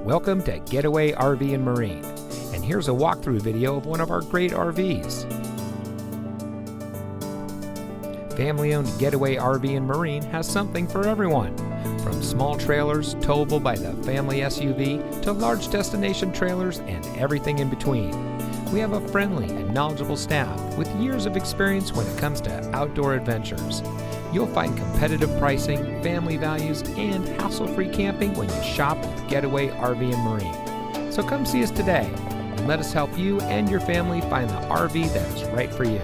Welcome to Getaway RV and Marine, and here's a walkthrough video of one of our great RVs. Family-owned Getaway RV and Marine has something for everyone, from small trailers towable by the family SUV to large destination trailers and everything in between. We have a friendly and knowledgeable staff with years of experience when it comes to outdoor adventures. You'll find competitive pricing, family values, and hassle-free camping when you shop with Getaway RV and Marine. So come see us today and let us help you and your family find the RV that is right for you.